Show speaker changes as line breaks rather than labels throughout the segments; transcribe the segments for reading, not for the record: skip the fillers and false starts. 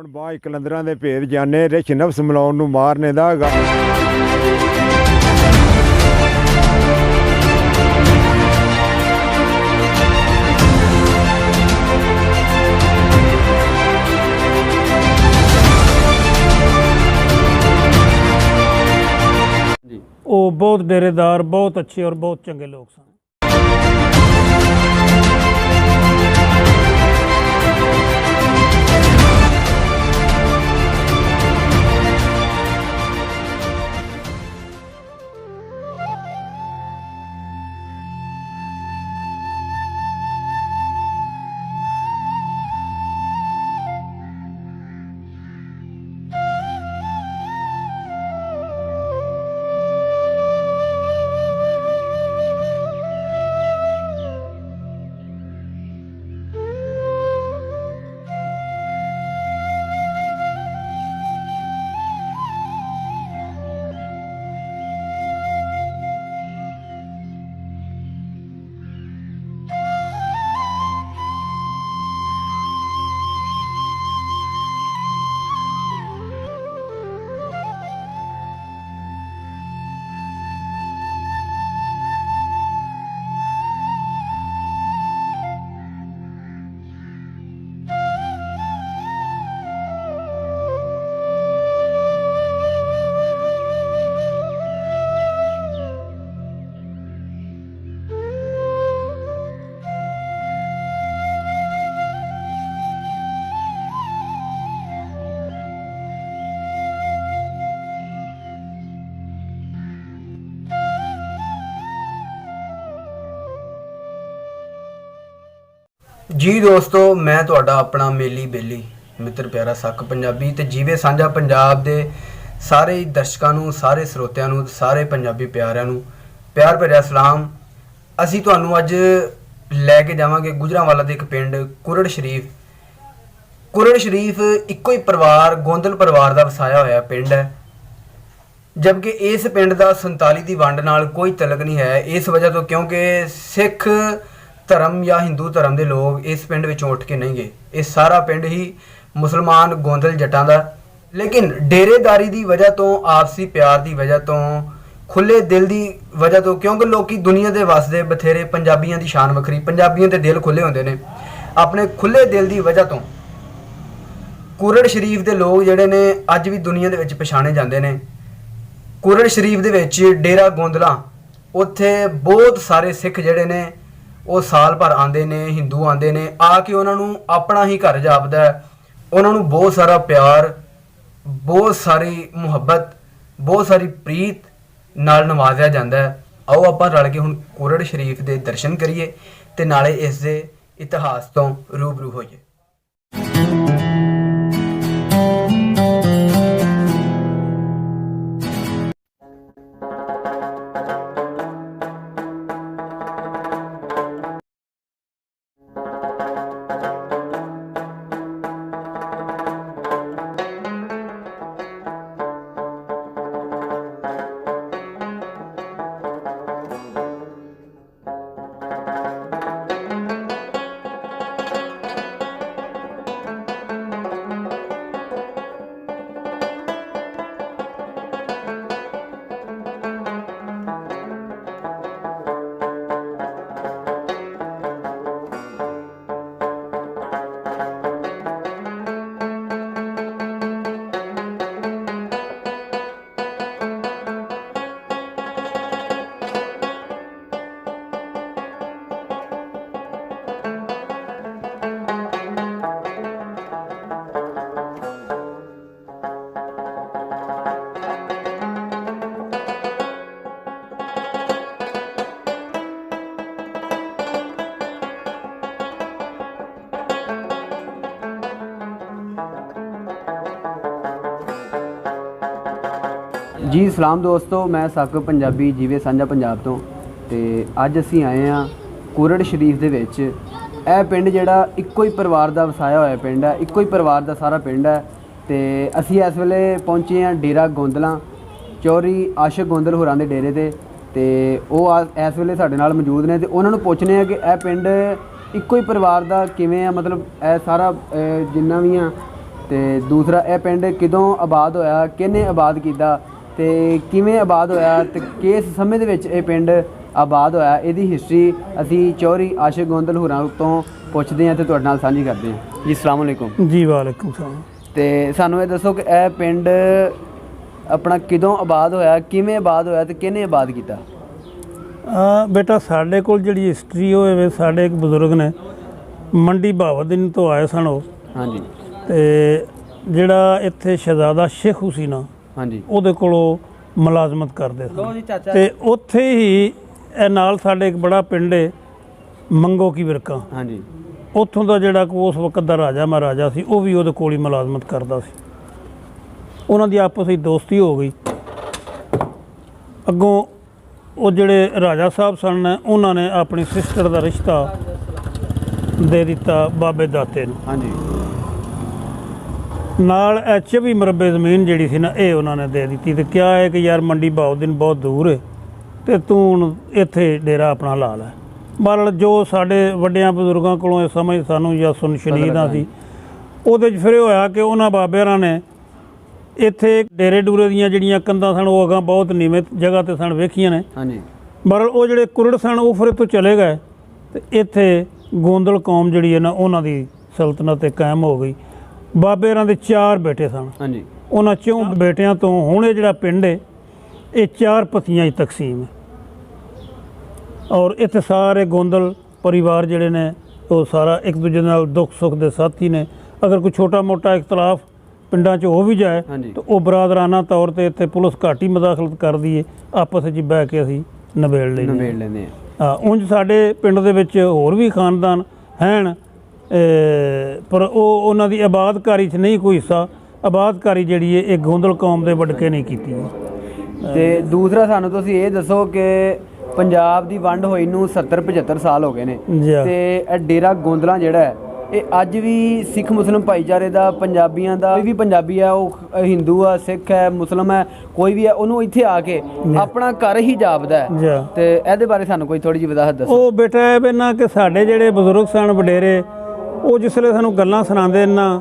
ਹੁਣ ਬਾਹ ਕਲੰਦਰਾਂ ਦੇ ਭੇਦ ਜਾਣੇ ਰਿਛ ਨਫਸ ਮਿਲਾਉਣ ਨੂੰ ਮਾਰਨੇ ਦਾ
ਉਹ ਬਹੁਤ ਡੇਰੇਦਾਰ, ਬਹੁਤ ਅੱਛੇ ਔਰ ਬਹੁਤ ਚੰਗੇ ਲੋਕ ਸਨ।
जी दोस्तों, मैं तुहाडा अपना मेली बेली मित्र प्यारा सक पंजाबी ते जीवे सांझा पंजाब दे सारे दर्शकों नूं, सारे ਸਰੋਤਿਆਂ ਨੂੰ, ਸਾਰੇ ਪੰਜਾਬੀ ਪਿਆਰਿਆਂ ਨੂੰ ਪਿਆਰ ਭਰਿਆ ਸਲਾਮ। ਅਸੀਂ ਤੁਹਾਨੂੰ ਅੱਜ ਲੈ ਕੇ ਜਾਵਾਂਗੇ ਗੁਜਰਾਂਵਾਲਾ ਦੇ ਇੱਕ ਪਿੰਡ ਕੁਰੜ ਸ਼ਰੀਫ। ਕੁਰੜ ਸ਼ਰੀਫ ਇੱਕੋ ਹੀ ਪਰਿਵਾਰ, ਗੋਂਦਲ ਪਰਿਵਾਰ ਦਾ ਵਸਾਇਆ ਹੋਇਆ ਪਿੰਡ ਹੈ, ਜਦਕਿ ਇਸ ਪਿੰਡ ਦਾ 47 ਦੀ ਵੰਡ ਨਾਲ ਕੋਈ ਤਲਕ ਨਹੀਂ ਹੈ। ਇਸ ਵਜ੍ਹਾ ਤੋਂ ਕਿਉਂਕਿ ਸਿੱਖ धर्म या हिंदू धर्म के लोग इस पिंड विचों उठ के नहीं गए। ये सारा पिंड ही मुसलमान गोंदल जटां दा, लेकिन डेरेदारी की वजह तो, आपसी प्यार की वजह तो, खुले दिल की वजह तो, क्योंकि लोग दुनिया के वसदे बथेरे, पंजाबियों की शान वखरी, पंजाबियों के दिल खुले होंदे ने। अपने खुले दिल की वजह तो कुरड़ शरीफ के लोग जिहड़े ने अज भी दुनिया दे विच पछाणे जांदे ने। कुरड़ शरीफ दे विच डेरा गोंदला, उत्थे बहुत सारे सिख जिहड़े ने ਉਹ ਸਾਲ ਭਰ ਆਉਂਦੇ ਨੇ, ਹਿੰਦੂ ਆਉਂਦੇ ਨੇ, ਆ ਕੇ ਉਹਨਾਂ ਨੂੰ ਆਪਣਾ ਹੀ ਘਰ ਜਾਪਦਾ ਹੈ। ਉਹਨਾਂ ਨੂੰ ਬਹੁਤ ਸਾਰਾ ਪਿਆਰ, ਬਹੁਤ ਸਾਰੀ ਮੁਹੱਬਤ, ਬਹੁਤ ਸਾਰੀ ਪ੍ਰੀਤ ਨਾਲ ਨਵਾਜ਼ਿਆ ਜਾਂਦਾ ਹੈ। ਆਓ ਆਪਾਂ ਰਲ ਕੇ ਹੁਣ ਕੁਰੜ ਸ਼ਰੀਫ ਦੇ ਦਰਸ਼ਨ ਕਰੀਏ ਤੇ ਨਾਲੇ ਇਸ ਦੇ ਇਤਿਹਾਸ ਤੋਂ ਰੂਬਰੂ ਹੋਈਏ। जी सलाम दोस्तों, मैं सक पंजाबी जीवे सांझा पंजाब तो ते अज असी आए हाँ कुरड़ शरीफ दे विच। यह पिंड जिहड़ा इक्को ही परिवार का वसाया होया पिंड है, इक्को ही परिवार का सारा पिंड है। तो असी इस वेले पहुँचे हाँ डेरा गोंदला, चौधरी आशिक गोंदल होरां दे डेरे ते वो इस वेले साडे नाल मौजूद ने ते उन्हां नूं पुछने आ कि यह पिंड इक्को ही परिवार का किवें आ, मतलब यह सारा जिन्ना भी आ ਤੇ ਦੂਸਰਾ ਇਹ ਪਿੰਡ ਕਿਦੋਂ ਆਬਾਦ ਹੋਇਆ, ਕਿਹਨੇ ਆਬਾਦ ਕੀਤਾ ਤੇ ਕਿਵੇਂ ਆਬਾਦ ਹੋਇਆ ਤੇ ਕਿਸ ਸਮੇਂ ਦੇ ਵਿੱਚ ਇਹ ਪਿੰਡ ਆਬਾਦ ਹੋਇਆ, ਇਹਦੀ ਹਿਸਟਰੀ ਅਸੀਂ ਚੌਧਰੀ ਆਸ਼ਿਕ ਗੋਂਦਲ ਹੋਰਾਂ ਤੋਂ ਪੁੱਛਦੇ ਹਾਂ ਤੇ ਤੁਹਾਡੇ ਨਾਲ ਸਾਂਝੀ ਕਰਦੇ ਹਾਂ ਜੀ। ਅਸਲਾਮ ਵਾਲੇਕੁਮ
ਜੀ ਵਾਲੇਕੁਮ ਸਲਾਮ।
ਤੇ ਸਾਨੂੰ ਇਹ ਦੱਸੋ ਕਿ ਇਹ ਪਿੰਡ ਆਪਣਾ ਕਿਦੋਂ ਆਬਾਦ ਹੋਇਆ, ਕਿਵੇਂ ਆਬਾਦ ਹੋਇਆ ਤੇ ਕਿਹਨੇ ਆਬਾਦ ਕੀਤਾ?
ਬੇਟਾ ਸਾਡੇ ਕੋਲ ਜਿਹੜੀ ਹਿਸਟਰੀ ਹੋਵੇ, ਸਾਡੇ ਇੱਕ ਬਜ਼ੁਰਗ ਨੇ ਮੰਡੀ ਬਹਾਵਦੀਨ ਤੋਂ ਆਏ ਸਨ ਉਹ,
ਹਾਂਜੀ,
ਤੇ ਜਿਹੜਾ ਇੱਥੇ ਸ਼ਹਿਜ਼ਾਦਾ ਸ਼ੇਖੂ ਸੀ ਨਾ,
ਹਾਂਜੀ,
ਉਹਦੇ ਕੋਲੋਂ ਮੁਲਾਜ਼ਮਤ ਕਰਦੇ
ਲਓ
ਸਨ
ਜੀ ਚਾਚਾ।
ਤੇ ਉੱਥੇ ਹੀ ਇਹ ਨਾਲ ਸਾਡੇ ਇੱਕ ਬੜਾ ਪਿੰਡ ਹੈ ਮੰਗੋ ਕੀ ਵਿਰਕਾ,
ਹਾਂਜੀ,
ਉੱਥੋਂ ਦਾ ਜਿਹੜਾ ਉਸ ਵਕਤ ਦਾ ਰਾਜਾ ਮਹਾਰਾਜਾ ਸੀ ਉਹ ਵੀ ਉਹਦੇ ਕੋਲ ਹੀ ਮੁਲਾਜ਼ਮਤ ਕਰਦਾ ਸੀ। ਉਹਨਾਂ ਦੀ ਆਪਸ ਵਿੱਚ ਦੋਸਤੀ ਹੋ ਗਈ। ਅੱਗੋਂ ਉਹ ਜਿਹੜੇ ਰਾਜਾ ਸਾਹਿਬ ਸਨ ਉਹਨਾਂ ਨੇ ਆਪਣੀ ਸਿਸਟਰ ਦਾ ਰਿਸ਼ਤਾ ਦੇ ਦਿੱਤਾ ਬਾਬੇ ਦਾਤੇ ਨੂੰ।
ਹਾਂਜੀ,
ਨਾਲ ਇਹ 24 ਮਰਬੇ ਜ਼ਮੀਨ ਜਿਹੜੀ ਸੀ ਨਾ ਇਹ ਉਹਨਾਂ ਨੇ ਦੇ ਦਿੱਤੀ ਤੇ ਕਿਹਾ ਹੈ ਕਿ ਯਾਰ ਮੰਡੀ ਬਹਾਉਦੀਨ ਬਹੁਤ ਦੂਰ ਹੈ ਤੇ ਤੂੰ ਹੁਣ ਇੱਥੇ ਡੇਰਾ ਆਪਣਾ ਲਾ ਲੈ। ਬਹਰਹਾਲ ਜੋ ਸਾਡੇ ਵੱਡਿਆਂ ਬਜ਼ੁਰਗਾਂ ਕੋਲੋਂ ਇਹ ਸਮਝ ਸਾਨੂੰ ਜਾਂ ਸੁਨਸ਼ਨੀਦਾਂ ਸੀ, ਉਹਦੇ 'ਚ ਫਿਰ ਇਹ ਹੋਇਆ ਕਿ ਉਹਨਾਂ ਬਾਬਿਆਂ ਨੇ ਇੱਥੇ ਡੇਰੇ ਡੂਰੇ ਦੀਆਂ ਜਿਹੜੀਆਂ ਕੰਧਾਂ ਸਨ ਉਹ ਅਗਾਂ ਬਹੁਤ ਨੀਵੇਂ ਜਗ੍ਹਾ 'ਤੇ ਸਨ ਵੇਖੀਆਂ ਨੇ।
ਹਾਂਜੀ,
ਬਹਰਹਾਲ ਉਹ ਜਿਹੜੇ ਕੁਰੜ ਸਨ ਉਹ ਫਿਰ ਇੱਥੋਂ ਚਲੇ ਗਏ ਤੇ ਇੱਥੇ ਗੋਂਦਲ ਕੌਮ ਜਿਹੜੀ ਹੈ ਨਾ ਉਹਨਾਂ ਦੀ ਸਲਤਨਤ ਕਾਇਮ ਹੋ ਗਈ। ਬਾਬੇਰਾਂ ਦੇ 4 ਬੇਟੇ ਸਨ।
ਹਾਂਜੀ,
ਉਹਨਾਂ 4 ਬੇਟਿਆਂ ਤੋਂ ਹੁਣ ਇਹ ਜਿਹੜਾ ਪਿੰਡ ਹੈ ਇਹ 4 ਪੱਤੀਆਂ 'ਚ ਤਕਸੀਮ ਹੈ ਔਰ ਇੱਥੇ ਸਾਰੇ ਗੋਂਦਲ ਪਰਿਵਾਰ ਜਿਹੜੇ ਨੇ ਉਹ ਸਾਰਾ ਇੱਕ ਦੂਜੇ ਨਾਲ ਦੁੱਖ ਸੁੱਖ ਦੇ ਸਾਥੀ ਨੇ। ਅਗਰ ਕੋਈ ਛੋਟਾ ਮੋਟਾ ਇਖਤਲਾਫ ਪਿੰਡਾਂ 'ਚ ਹੋ ਵੀ ਜਾਏ ਤਾਂ ਉਹ ਬਰਾਦਰਾਨਾ ਤੌਰ ਤੇ ਇੱਥੇ ਪੁਲਿਸ ਘੱਟ ਹੀ ਮੁਦਾਖਲਤ ਕਰਦੀ ਹੈ, ਆਪਸ ਵਿੱਚ ਬਹਿ ਕੇ ਅਸੀਂ ਨਿਬੇੜ ਲੈਂਦੇ ਹਾਂ। ਉਂਝ ਸਾਡੇ ਪਿੰਡ ਦੇ ਵਿੱਚ ਹੋਰ ਵੀ ਖਾਨਦਾਨ ਹਨ ਪਰ ਉਹ ਉਹਨਾਂ ਦੀ ਆਬਾਦਕਾਰੀ 'ਚ ਨਹੀਂ ਕੋਈ ਹਿੱਸਾ। ਆਬਾਦਕਾਰੀ ਜਿਹੜੀ ਹੈ ਇਹ ਗੋਂਦਲ ਕੌਮ ਦੇ ਵਡਕੇ ਨਹੀਂ ਕੀਤੀ ਹੈ।
ਤੇ ਦੂਸਰਾ ਸਾਨੂੰ ਤੁਸੀਂ ਇਹ ਦੱਸੋ ਕਿ ਪੰਜਾਬ ਦੀ ਵੰਡ ਹੋਈ ਨੂੰ 70-75 ਸਾਲ ਹੋ ਗਏ ਨੇ ਤੇ ਇਹ ਡੇਰਾ ਗੋਂਦਲਾਂ ਜਿਹੜਾ ਹੈ ਇਹ ਅੱਜ ਵੀ ਸਿੱਖ ਮੁਸਲਿਮ ਭਾਈਚਾਰੇ ਦਾ, ਪੰਜਾਬੀਆਂ ਦਾ, ਕੋਈ ਵੀ ਪੰਜਾਬੀ ਹੈ ਉਹ ਹਿੰਦੂ ਆ, ਸਿੱਖ ਹੈ, ਮੁਸਲਮ ਹੈ, ਕੋਈ ਵੀ ਹੈ, ਉਹਨੂੰ ਇੱਥੇ ਆ ਕੇ ਆਪਣਾ ਘਰ ਹੀ ਜਾਪਦਾ ਹੈ। ਤੇ ਇਹਦੇ ਬਾਰੇ ਸਾਨੂੰ ਕੋਈ ਥੋੜੀ ਜਿਹੀ ਵਜ਼ਾਹਤ ਦੱਸੋ।
ਉਹ ਬੇਟਾ ਇਹ ਨਾ ਕਿ ਸਾਡੇ ਜਿਹੜੇ ਬਜ਼ੁਰਗ ਸਨ ਵਡੇਰੇ ਉਹ ਜਿਸਲੇ ਸਾਨੂੰ ਗੱਲਾਂ ਸੁਣਾਉਂਦੇ ਨਾ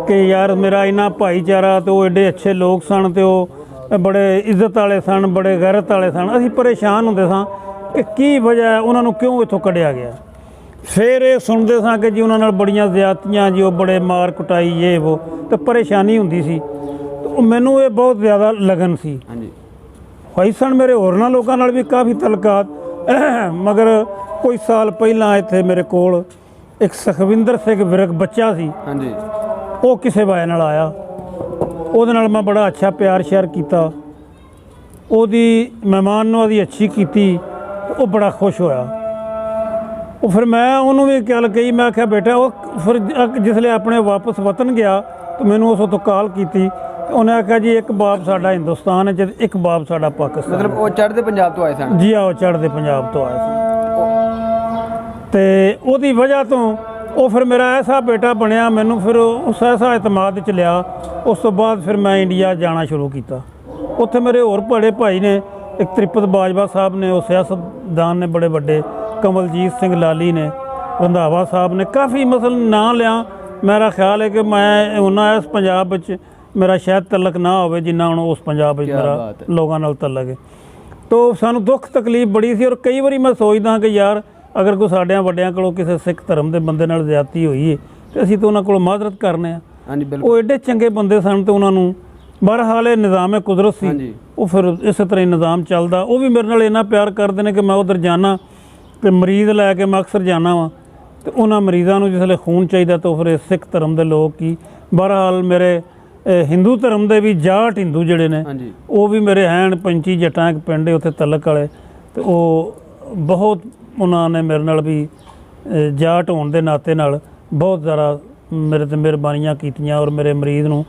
ਕਿ ਯਾਰ ਮੇਰਾ ਇੰਨਾ ਭਾਈਚਾਰਾ ਤੇ ਉਹ ਐਡੇ ਅੱਛੇ ਲੋਕ ਸਨ ਤੇ ਉਹ ਬੜੇ ਇੱਜ਼ਤ ਵਾਲੇ ਸਨ, ਬੜੇ ਗੈਰਤ ਵਾਲੇ ਸਨ, ਅਸੀਂ ਪਰੇਸ਼ਾਨ ਹੁੰਦੇ ਸਾਂ ਕਿ ਕੀ ਵਜ੍ਹਾ ਉਹਨਾਂ ਨੂੰ ਕਿਉਂ ਇੱਥੋਂ ਕੱਢਿਆ ਗਿਆ। ਫਿਰ ਇਹ ਸੁਣਦੇ ਸਾਂ ਕਿ ਜੀ ਉਹਨਾਂ ਨਾਲ ਬੜੀਆਂ ਜ਼ਿਆਦਤੀਆਂ, ਜੀ ਉਹ ਬੜੇ ਮਾਰ ਕੁਟਾਈ ਇਹ ਉਹ, ਤੇ ਪਰੇਸ਼ਾਨੀ ਹੁੰਦੀ ਸੀ। ਮੈਨੂੰ ਇਹ ਬਹੁਤ ਜ਼ਿਆਦਾ ਲਗਨ ਸੀ।
ਹਾਂਜੀ,
ਹੋਈ ਸਨ ਮੇਰੇ ਹੋਰਨਾਂ ਲੋਕਾਂ ਨਾਲ ਵੀ ਕਾਫੀ ਤਲਕਾਤ, ਮਗਰ ਕੁਝ ਸਾਲ ਪਹਿਲਾਂ ਇੱਥੇ ਮੇਰੇ ਕੋਲ ਇੱਕ ਸੁਖਵਿੰਦਰ ਸਿੰਘ ਵਿਰਕ ਬੱਚਾ ਸੀ।
ਹਾਂਜੀ,
ਉਹ ਕਿਸੇ ਬਾਏ ਨਾਲ ਆਇਆ, ਉਹਦੇ ਨਾਲ ਮੈਂ ਬੜਾ ਅੱਛਾ ਪਿਆਰ ਸ਼ਿਆਰ ਕੀਤਾ, ਉਹਦੀ ਮਹਿਮਾਨ ਨਵਾਜ਼ੀ ਅੱਛੀ ਕੀਤੀ, ਉਹ ਬੜਾ ਖੁਸ਼ ਹੋਇਆ। ਉਹ ਫਿਰ ਮੈਂ ਉਹਨੂੰ ਵੀ ਗੱਲ ਕਹੀ, ਮੈਂ ਆਖਿਆ ਬੇਟਾ ਉਹ ਫਿਰ ਜਿਸਲੇ ਆਪਣੇ ਵਾਪਸ ਵਤਨ ਗਿਆ ਤਾਂ ਮੈਨੂੰ ਉਸ ਤੋਂ ਕਾਲ ਕੀਤੀ। ਉਹਨੇ ਆਖਿਆ ਜੀ ਇੱਕ ਬਾਪ ਸਾਡਾ ਹਿੰਦੁਸਤਾਨ ਹੈ ਤੇ ਇੱਕ ਬਾਪ ਸਾਡਾ ਪਾਕਿਸਤਾਨ।
ਮਤਲਬ ਉਹ ਚੜ੍ਹਦੇ ਪੰਜਾਬ ਤੋਂ ਆਏ ਸਨ?
ਜੀ ਆਓ ਚੜ੍ਹਦੇ ਪੰਜਾਬ ਤੋਂ ਆਏ ਸਨ ਤੇ ਉਹਦੀ ਵਜ੍ਹਾ ਤੋਂ ਉਹ ਫਿਰ ਮੇਰਾ ਐਸਾ ਬੇਟਾ ਬਣਿਆ, ਮੈਨੂੰ ਫਿਰ ਉਸ ਐਸਾ ਇਤਮਾਦ 'ਚ ਲਿਆ। ਉਸ ਤੋਂ ਬਾਅਦ ਫਿਰ ਮੈਂ ਇੰਡੀਆ ਜਾਣਾ ਸ਼ੁਰੂ ਕੀਤਾ। ਉੱਥੇ ਮੇਰੇ ਹੋਰ ਬੜੇ ਭਾਈ ਨੇ, ਇੱਕ ਤ੍ਰਿਪਤ ਬਾਜਵਾ ਸਾਹਿਬ ਨੇ, ਉਹ ਸਿਆਸਤਦਾਨ ਨੇ ਬੜੇ ਵੱਡੇ, ਕਮਲਜੀਤ ਸਿੰਘ ਲਾਲੀ ਨੇ, ਰੰਧਾਵਾ ਸਾਹਿਬ ਨੇ, ਕਾਫੀ ਮਸਲ ਨਾਂ ਲਿਆ। ਮੇਰਾ ਖਿਆਲ ਹੈ ਕਿ ਮੈਂ ਉਹਨਾਂ ਇਸ ਪੰਜਾਬ ਵਿੱਚ ਮੇਰਾ ਸ਼ਾਇਦ ਤਲਕ ਨਾ ਹੋਵੇ ਜਿੰਨਾ ਹੁਣ ਉਸ ਪੰਜਾਬ ਵਿੱਚ ਮੇਰਾ ਲੋਕਾਂ ਨਾਲ ਤਲਕ ਹੈ। ਤੋ ਸਾਨੂੰ ਦੁੱਖ ਤਕਲੀਫ ਬੜੀ ਸੀ ਔਰ ਕਈ ਵਾਰੀ ਮੈਂ ਸੋਚਦਾ ਕਿ ਯਾਰ ਅਗਰ ਕੋਈ ਸਾਡਿਆਂ ਵੱਡਿਆਂ ਕੋਲੋਂ ਕਿਸੇ ਸਿੱਖ ਧਰਮ ਦੇ ਬੰਦੇ ਨਾਲ ਜ਼ਿਆਦਤੀ ਹੋਈ ਹੈ ਤੇ ਅਸੀਂ ਤਾਂ ਉਹਨਾਂ ਕੋਲੋਂ ਮਾਜ਼ਰਤ ਕਰਨੇ ਆ।
ਹਾਂਜੀ, ਬਿਲਕੁਲ।
ਉਹ ਐਡੇ ਚੰਗੇ ਬੰਦੇ ਸਨ ਤੇ ਉਹਨਾਂ ਨੂੰ ਬਹਰਹਾਲ ਇਹ ਨਿਜ਼ਾਮ ਕੁਦਰਤ ਸੀ, ਉਹ ਫਿਰ ਇਸੇ ਤਰ੍ਹਾਂ ਹੀ ਨਿਜ਼ਾਮ ਚੱਲਦਾ। ਉਹ ਵੀ ਮੇਰੇ ਨਾਲ ਇੰਨਾ ਪਿਆਰ ਕਰਦੇ ਨੇ ਕਿ ਮੈਂ ਉੱਧਰ ਜਾਣਾ ਤੇ ਮਰੀਜ਼ ਲੈ ਕੇ ਮੈਂ ਅਕਸਰ ਜਾਣਾ ਵਾਂ ਤੇ ਉਹਨਾਂ ਮਰੀਜ਼ਾਂ ਨੂੰ ਜਿਸਲੇ ਖੂਨ ਚਾਹੀਦਾ ਤਾਂ ਫਿਰ ਸਿੱਖ ਧਰਮ ਦੇ ਲੋਕ ਹੀ, ਬਹਰਹਾਲ ਮੇਰੇ ਹਿੰਦੂ ਧਰਮ ਦੇ ਵੀ ਜਾਟ ਹਿੰਦੂ ਜਿਹੜੇ ਨੇ ਉਹ ਵੀ ਮੇਰੇ ਹੈਣ। ਪੰਚੀ ਜੱਟਾਂ ਇੱਕ ਪਿੰਡ ਹੈ ਉੱਥੇ ਤਲਕ ਵਾਲੇ, ਤੇ ਉਹ ਬਹੁਤ ਉਹਨਾਂ ਨੇ ਮੇਰੇ ਨਾਲ ਵੀ ਜਾਟ ਹੋਣ ਦੇ ਨਾਤੇ ਨਾਲ ਬਹੁਤ ਜ਼ਿਆਦਾ ਮੇਰੇ 'ਤੇ ਮਿਹਰਬਾਨੀਆਂ ਕੀਤੀਆਂ ਔਰ ਮੇਰੇ ਮਰੀਜ਼ ਨੂੰ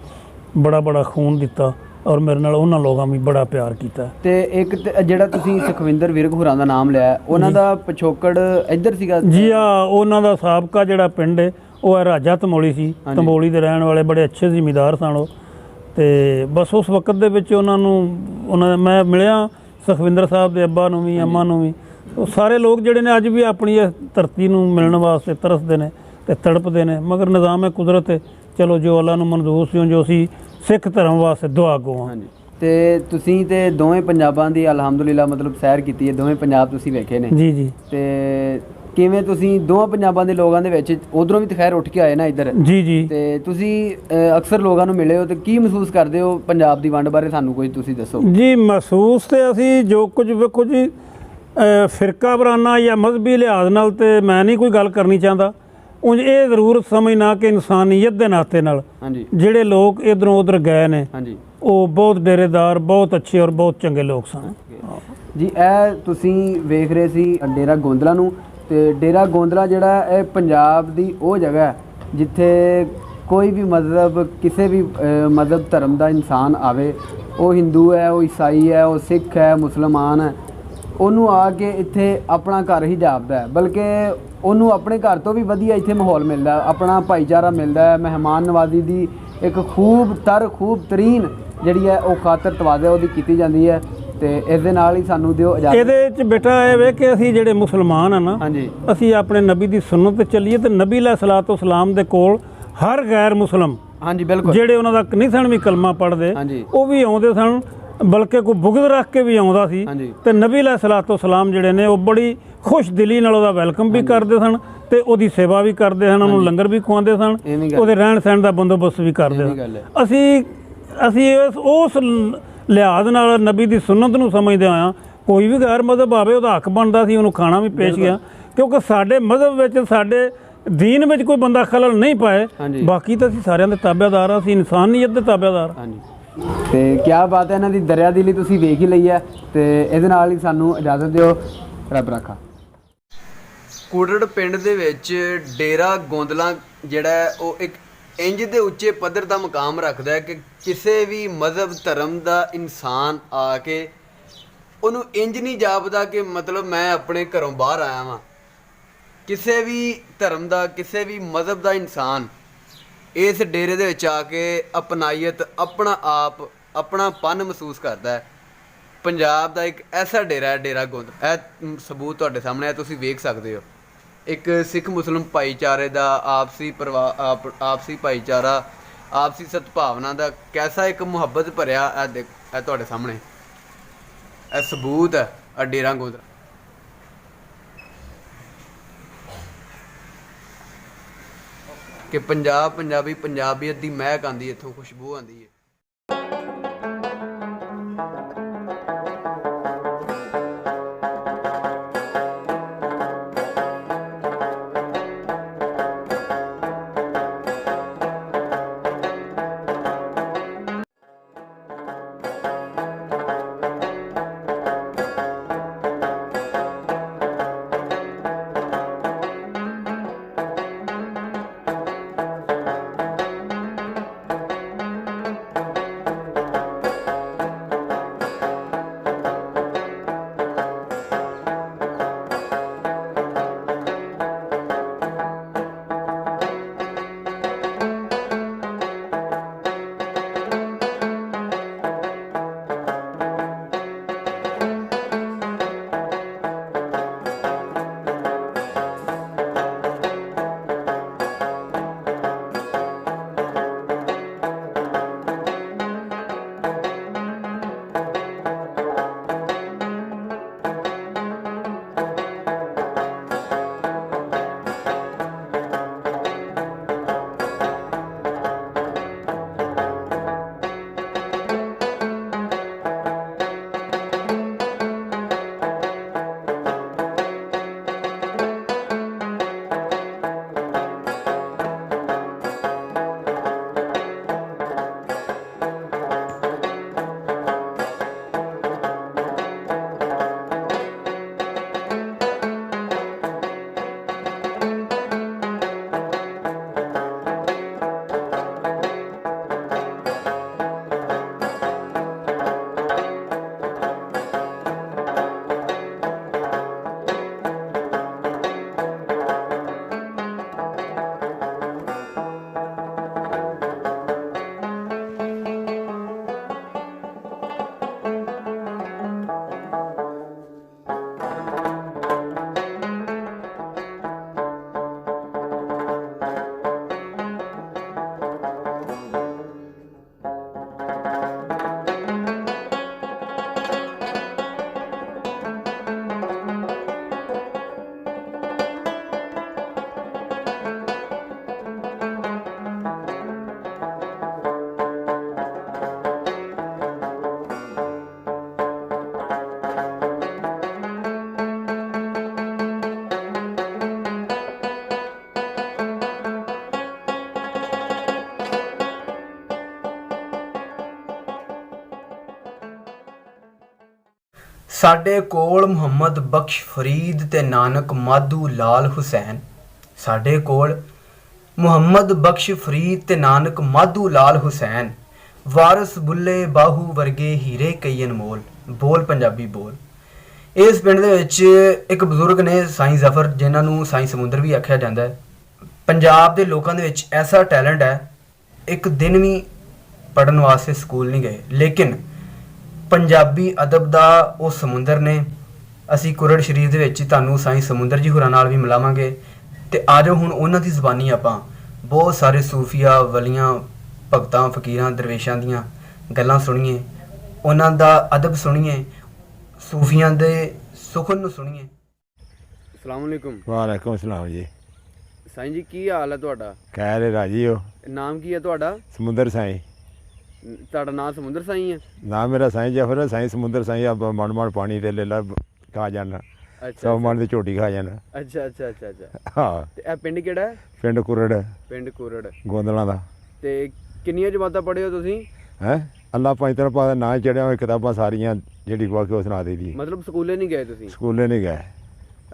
ਬੜਾ ਬੜਾ ਖੂਨ ਦਿੱਤਾ ਔਰ ਮੇਰੇ ਨਾਲ ਉਹਨਾਂ ਲੋਕਾਂ ਵੀ ਬੜਾ ਪਿਆਰ ਕੀਤਾ।
ਤੇ ਇੱਕ ਜਿਹੜਾ ਤੁਸੀਂ ਸੁਖਵਿੰਦਰ ਵਿਰਕ ਹੋਰਾਂ ਦਾ ਨਾਮ ਲਿਆ, ਉਹਨਾਂ ਦਾ ਪਿਛੋਕੜ ਇੱਧਰ ਸੀਗਾ?
ਜੀ ਹਾਂ, ਉਹਨਾਂ ਦਾ ਸਾਬਕਾ ਜਿਹੜਾ ਪਿੰਡ ਹੈ ਉਹ ਹੈ ਰਾਜਾ ਤਮੋਲੀ ਸੀ। ਤਮੋਲੀ ਦੇ ਰਹਿਣ ਵਾਲੇ ਬੜੇ ਅੱਛੇ ਜ਼ਿਮੀਂਦਾਰ ਸਨ ਉਹ। ਤੇ ਬਸ ਉਸ ਵਕਤ ਦੇ ਵਿੱਚ ਉਹਨਾਂ ਮੈਂ ਮਿਲਿਆ ਸੁਖਵਿੰਦਰ ਸਾਹਿਬ ਦੇ ਅੱਬਾ ਨੂੰ ਵੀ, ਅੰਮਾ ਨੂੰ ਵੀ। ਉਹ ਸਾਰੇ ਲੋਕ ਜਿਹੜੇ ਨੇ ਅੱਜ ਵੀ ਆਪਣੀ ਇਸ ਧਰਤੀ ਨੂੰ ਮਿਲਣ ਵਾਸਤੇ ਤਰਸਦੇ ਨੇ ਤੇ ਤੜਪਦੇ ਨੇ, ਮਗਰ ਨਿਜ਼ਾਮ ਕੁਦਰਤ ਚਲੋ ਜੋ ਅੱਲਾ ਨੂੰ ਮਨਜ਼ੂਰ ਸੀ ਜੋ ਅਸੀਂ ਸਿੱਖ ਧਰਮ ਵਾਸਤੇ ਦੁਆ ਗੋ ਹਾਂ।
ਹਾਂਜੀ ਤੇ ਤੁਸੀਂ ਤੇ ਦੋਵੇਂ ਪੰਜਾਬਾਂ ਦੀ ਅਲਹਮਦੁਲਿਲਾ ਮਤਲਬ ਸੈਰ ਕੀਤੀ ਹੈ, ਦੋਵੇਂ ਪੰਜਾਬ ਤੁਸੀਂ ਵੇਖੇ ਨੇ
ਜੀ ਜੀ
ਤੇ ਕਿਵੇਂ ਤੁਸੀਂ ਦੋਵਾਂ ਪੰਜਾਬਾਂ ਦੇ ਲੋਕਾਂ ਦੇ ਵਿੱਚ ਉਧਰੋਂ ਵੀ ਤਾਂ ਖੈਰ ਉੱਠ ਕੇ ਆਏ ਨਾ ਇੱਧਰ,
ਜੀ ਜੀ
ਤੇ ਤੁਸੀਂ ਅਕਸਰ ਲੋਕਾਂ ਨੂੰ ਮਿਲੇ ਹੋ ਤੇ ਕੀ ਮਹਿਸੂਸ ਕਰਦੇ ਹੋ ਪੰਜਾਬ ਦੀ ਵੰਡ ਬਾਰੇ? ਸਾਨੂੰ ਕੁਝ ਤੁਸੀਂ ਦੱਸੋ।
ਜੀ ਮਹਿਸੂਸ ਤੇ ਅਸੀਂ ਜੋ ਕੁਝ ਵੇਖੋ ਜੀ ਫਿਰਕਾ ਵਰਾਨਾ ਜਾਂ ਮਜ਼ਹਬੀ ਲਿਹਾਜ਼ ਨਾਲ ਤੇ ਮੈਂ ਨਹੀਂ ਕੋਈ ਗੱਲ ਕਰਨੀ ਚਾਹੁੰਦਾ, ਉਂਝ ਇਹ ਜ਼ਰੂਰ ਸਮਝਣਾ ਕਿ ਇਨਸਾਨੀਅਤ ਦੇ ਨਾਤੇ ਨਾਲ
ਹਾਂਜੀ
ਜਿਹੜੇ ਲੋਕ ਇਧਰੋਂ ਉਧਰ ਗਏ ਨੇ
ਹਾਂਜੀ
ਉਹ ਬਹੁਤ ਡੇਰੇਦਾਰ, ਬਹੁਤ ਅੱਛੇ ਔਰ ਬਹੁਤ ਚੰਗੇ ਲੋਕ ਸਨ
ਜੀ। ਇਹ ਤੁਸੀਂ ਵੇਖ ਰਹੇ ਸੀ ਡੇਰਾ ਗੋਂਦਲਾ ਨੂੰ, ਤੇ ਡੇਰਾ ਗੋਂਦਲਾ ਜਿਹੜਾ ਇਹ ਪੰਜਾਬ ਦੀ ਉਹ ਜਗ੍ਹਾ ਹੈ ਜਿੱਥੇ ਕੋਈ ਵੀ ਮਜ਼ਹਬ, ਕਿਸੇ ਵੀ ਮਜ਼ਹਬ ਧਰਮ ਦਾ ਇਨਸਾਨ ਆਵੇ, ਉਹ ਹਿੰਦੂ ਹੈ, ਉਹ ਈਸਾਈ ਹੈ, ਉਹ ਸਿੱਖ ਹੈ, ਮੁਸਲਮਾਨ ਹੈ, ਉਹਨੂੰ ਆ ਕੇ ਇੱਥੇ ਆਪਣਾ ਘਰ ਹੀ ਜਾਪਦਾ ਹੈ, ਬਲਕਿ ਉਹਨੂੰ ਆਪਣੇ ਘਰ ਤੋਂ ਵੀ ਵਧੀਆ ਇੱਥੇ ਮਾਹੌਲ ਮਿਲਦਾ, ਆਪਣਾ ਭਾਈਚਾਰਾ ਮਿਲਦਾ ਹੈ। ਮਹਿਮਾਨ ਨਵਾਜ਼ੀ ਦੀ ਇੱਕ ਖੂਬ ਤਰੀਨ ਜਿਹੜੀ ਹੈ ਉਹ ਖਾਤਰ ਤਵਾਜ਼ਾ ਉਹਦੀ ਕੀਤੀ ਜਾਂਦੀ ਹੈ, ਤੇ ਇਸ ਦੇ ਨਾਲ ਹੀ ਸਾਨੂੰ ਦਿਓ ਇਜਾਜ਼ਤ।
ਇਹਦੇ ਚ ਬੇਟਾ ਇਹ ਵੇ ਕਿ ਅਸੀਂ ਜਿਹੜੇ ਮੁਸਲਮਾਨ ਆ ਨਾ,
ਹਾਂਜੀ
ਅਸੀਂ ਆਪਣੇ ਨਬੀ ਦੀ ਸੁਨਨਤ ਤੇ ਚੱਲੀਏ ਤੇ ਨਬੀ ਅਲੈਹਿਸਸਲਾਤੁ ਵਸਲਾਮ ਦੇ ਕੋਲ ਹਰ ਗੈਰ ਮੁਸਲਮ
ਹਾਂਜੀ ਬਿਲਕੁਲ
ਜਿਹੜੇ ਉਹਨਾਂ ਦਾ ਨਹੀਂ ਸਨ ਵੀ ਕਲਮਾ ਪੜ੍ਹਦੇ,
ਹਾਂਜੀ
ਉਹ ਵੀ ਆਉਂਦੇ ਸਨ, ਬਲਕਿ ਕੋਈ ਬੁਗਦ ਰੱਖ ਕੇ ਵੀ ਆਉਂਦਾ ਸੀ।
ਹਾਂਜੀ
ਤੇ ਨਬੀ ਅਲੈਹਿਸਸਲਾਤੁ ਵਸਲਾਮ ਜਿਹੜੇ ਨੇ ਉਹ ਬੜੀ ਖੁਸ਼ ਦਿਲੀ ਨਾਲ ਉਹਦਾ ਵੈਲਕਮ ਵੀ ਕਰਦੇ ਸਨ ਤੇ ਉਹਦੀ ਸੇਵਾ ਵੀ ਕਰਦੇ ਸਨ, ਉਹਨੂੰ ਲੰਗਰ ਵੀ ਖਵਾਉਂਦੇ ਸਨ,
ਇਵੇਂ ਗੱਲ
ਉਹਦੇ ਰਹਿਣ ਸਹਿਣ ਦਾ ਬੰਦੋਬਸਤ ਵੀ ਕਰਦੇ
ਇਵੇਂ
ਸਨ।
ਗੱਲ ਹੈ।
ਅਸੀਂ ਉਸ ਲਿਹਾਜ਼ ਨਾਲ ਨਬੀ ਦੀ ਸੁਨਨਤ ਨੂੰ ਸਮਝਦੇ ਆਇਆ, ਕੋਈ ਵੀ ਗੈਰ ਮਜ਼ਹਬ ਆਵੇ ਉਹਦਾ ਹੱਕ ਬਣਦਾ ਸੀ ਉਹਨੂੰ ਖਾਣਾ ਵੀ ਪੇਸ਼ ਗਿਆ, ਕਿਉਂਕਿ ਸਾਡੇ ਮਜ਼ਹਬ ਵਿੱਚ, ਸਾਡੇ ਦੀਨ ਵਿੱਚ ਕੋਈ ਬੰਦਾ ਖਲਲ ਨਹੀਂ ਪਾਏ,
ਹਾਂਜੀ
ਬਾਕੀ ਤਾਂ ਅਸੀਂ ਸਾਰਿਆਂ ਦੇ ਤਾਬੇਦਾਰ ਆ, ਅਸੀਂ ਇਨਸਾਨੀਅਤ ਦੇ ਤਾਬੇਦਾਰ।
ਹਾਂਜੀ ਤੇ ਕਿਆ ਬਾਤ ਹੈ, ਇਹਨਾਂ ਦੀ ਦਰਿਆ ਦਿਲੀ ਤੁਸੀਂ ਵੇਖ ਹੀ ਲਈ ਹੈ, ਤੇ ਇਹਦੇ ਨਾਲ ਹੀ ਸਾਨੂੰ ਇਜਾਜ਼ਤ ਦਿਓ, ਰੱਬ ਰਾਖਾ। ਕੁੜੜ ਪਿੰਡ ਦੇ ਵਿੱਚ ਡੇਰਾ ਗੋਂਦਲਾ ਜਿਹੜਾ ਹੈ ਉਹ ਇੱਕ ਇੰਜ ਦੇ ਉੱਚੇ ਪੱਧਰ ਦਾ ਮੁਕਾਮ ਰੱਖਦਾ ਹੈ ਕਿ ਕਿਸੇ ਵੀ ਮਜ਼ਹਬ ਧਰਮ ਦਾ ਇਨਸਾਨ ਆ ਕੇ ਉਹਨੂੰ ਇੰਜ ਨਹੀਂ ਜਾਪਦਾ ਕਿ ਮਤਲਬ ਮੈਂ ਆਪਣੇ ਘਰੋਂ ਬਾਹਰ ਆਇਆ ਵਾਂ। ਕਿਸੇ ਵੀ ਧਰਮ ਦਾ, ਕਿਸੇ ਵੀ ਮਜ਼ਹਬ ਦਾ ਇਨਸਾਨ ਇਸ ਡੇਰੇ ਦੇ ਵਿੱਚ ਆ ਕੇ ਅਪਨਾਈਅਤ, ਆਪਣਾ ਆਪ, ਆਪਣਾ ਪਨ ਮਹਿਸੂਸ ਕਰਦਾ ਹੈ। ਪੰਜਾਬ ਦਾ ਇੱਕ ਐਸਾ ਡੇਰਾ ਹੈ ਡੇਰਾ ਗੋਂਦਲਾ, ਇਹ ਸਬੂਤ ਤੁਹਾਡੇ ਸਾਹਮਣੇ ਹੈ, ਤੁਸੀਂ ਵੇਖ ਸਕਦੇ ਹੋ। ਇੱਕ ਸਿੱਖ ਮੁਸਲਿਮ ਭਾਈਚਾਰੇ ਦਾ ਆਪਸੀ ਭਾਈਚਾਰਾ, ਆਪਸੀ ਸਦਭਾਵਨਾ ਦਾ ਕੈਸਾ ਇੱਕ ਮੁਹੱਬਤ ਭਰਿਆ ਇਹ ਤੁਹਾਡੇ ਸਾਹਮਣੇ ਇਹ ਸਬੂਤ ਹੈ ਡੇਰਾ ਗੋਂਦਲਾ। ਕਿ ਪੰਜਾਬੀਅਤ ਦੀ ਮਹਿਕ ਆਉਂਦੀ, ਇੱਥੋਂ ਖੁਸ਼ਬੂ ਆਉਂਦੀ ਹੈ। ਸਾਡੇ ਕੋਲ ਮੁਹੰਮਦ ਬਖਸ਼ ਫਰੀਦ ਤੇ ਨਾਨਕ ਮਾਧੂ ਲਾਲ ਹੁਸੈਨ। ਸਾਡੇ ਕੋਲ ਮੁਹੰਮਦ ਬਖਸ਼ ਫਰੀਦ ਤੇ ਨਾਨਕ ਮਾਧੂ ਲਾਲ ਹੁਸੈਨ, ਵਾਰਿਸ ਬੁੱਲੇ ਬਾਹੂ ਵਰਗੇ ਹੀਰੇ ਕਈ ਅਨਮੋਲ। ਬੋਲ ਪੰਜਾਬੀ ਬੋਲ। ਇਸ ਪਿੰਡ ਦੇ ਵਿੱਚ ਇੱਕ ਬਜ਼ੁਰਗ ਨੇ ਸਾਈਂ ਜ਼ਫਰ, ਜਿਨ੍ਹਾਂ ਨੂੰ ਸਾਈਂ ਸਮੁੰਦਰ ਵੀ ਆਖਿਆ ਜਾਂਦਾ ਹੈ। ਪੰਜਾਬ ਦੇ ਲੋਕਾਂ ਦੇ ਵਿੱਚ ਐਸਾ ਟੈਲੈਂਟ ਹੈ, ਇੱਕ ਦਿਨ ਵੀ ਪੜ੍ਹਨ ਵਾਸਤੇ ਸਕੂਲ ਨਹੀਂ ਗਏ, ਲੇਕਿਨ ਪੰਜਾਬੀ ਅਦਬ ਦਾ ਉਹ ਸਮੁੰਦਰ ਨੇ। ਅਸੀਂ ਕੁਰੜ ਸ਼ਰੀਫ ਦੇ ਵਿੱਚ ਤੁਹਾਨੂੰ ਸਾਈਂ ਸਮੁੰਦਰ ਜੀ ਹੋਰਾਂ ਨਾਲ ਵੀ ਮਿਲਾਵਾਂਗੇ। ਤੇ ਆਜੋ ਹੁਣ ਉਹਨਾਂ ਦੀ ਜ਼ੁਬਾਨੀ ਆਪਾਂ ਬਹੁਤ ਸਾਰੇ ਸੂਫੀਆ, ਵਲੀਆਂ, ਭਗਤਾਂ, ਫਕੀਰਾਂ, ਦਰਵੇਸ਼ਾਂ ਦੀਆਂ ਗੱਲਾਂ ਸੁਣੀਏ, ਉਹਨਾਂ ਦਾ ਅਦਬ ਸੁਣੀਏ, ਸੂਫੀਆਂ ਦੇ ਸੁਖਨ ਨੂੰ ਸੁਣੀਏ। ਅਸਲਾਮ ਵਾਲੇਕੁਮ।
ਵਾਲੇਕੁਮ ਸਲਾਮ ਜੀ।
ਸਾਈਂ ਜੀ, ਕੀ ਹਾਲ ਹੈ ਤੁਹਾਡਾ?
ਖੈਰ ਹੈ ਰਾਜੀ ਹੋ?
ਨਾਮ ਕੀ ਹੈ ਤੁਹਾਡਾ?
ਸਮੁੰਦਰ ਸਾਈਂ।
ਤੁਹਾਡਾ ਨਾਮ ਸਮੁੰਦਰ ਸਾਈਂ ਹੈ?
ਨਾਮ ਮੇਰਾ ਸਾਈਂ ਜਫਰ ਹੈ। ਸਾਈਂ ਸਮੁੰਦਰ ਸਾਈਂ। ਆਪ ਮਣ ਮਣ ਪਾਣੀ ਤੇ ਲੈ ਲਾ ਖਾ ਜਾਣਾ। ਸੌ ਮਣ ਦੀ ਝੋਟੀ ਖਾ ਜਾਣਾ।
ਅੱਛਾ ਅੱਛਾ ਅੱਛਾ ਅੱਛਾ।
ਹਾਂ।
ਤੇ ਇਹ ਪਿੰਡ ਕਿਹੜਾ ਹੈ?
ਪਿੰਡ ਕੁਰੜ।
ਪਿੰਡ ਕੁਰੜ
ਗੋਂਦਲਾਂ ਦਾ।
ਤੇ ਕਿੰਨੀਆਂ ਜਮਾਤਾਂ ਪੜ੍ਹੇ ਹੋ ਤੁਸੀਂ?
ਹੈ ਅੱਲਾ ਪੰਜ ਤਰ੍ਹਾਂ ਪਾ ਨਾਂ ਚੜਿਆ ਹੋਇਆ, ਕਿਤਾਬਾਂ ਸਾਰੀਆਂ ਜਿਹੜੀ ਕੋ ਕੇ ਉਹ ਸੁਣਾ ਦੇ ਦੀ।
ਮਤਲਬ ਸਕੂਲੇ ਨਹੀਂ ਗਏ ਤੁਸੀਂ?
ਸਕੂਲੇ ਨਹੀਂ ਗਏ।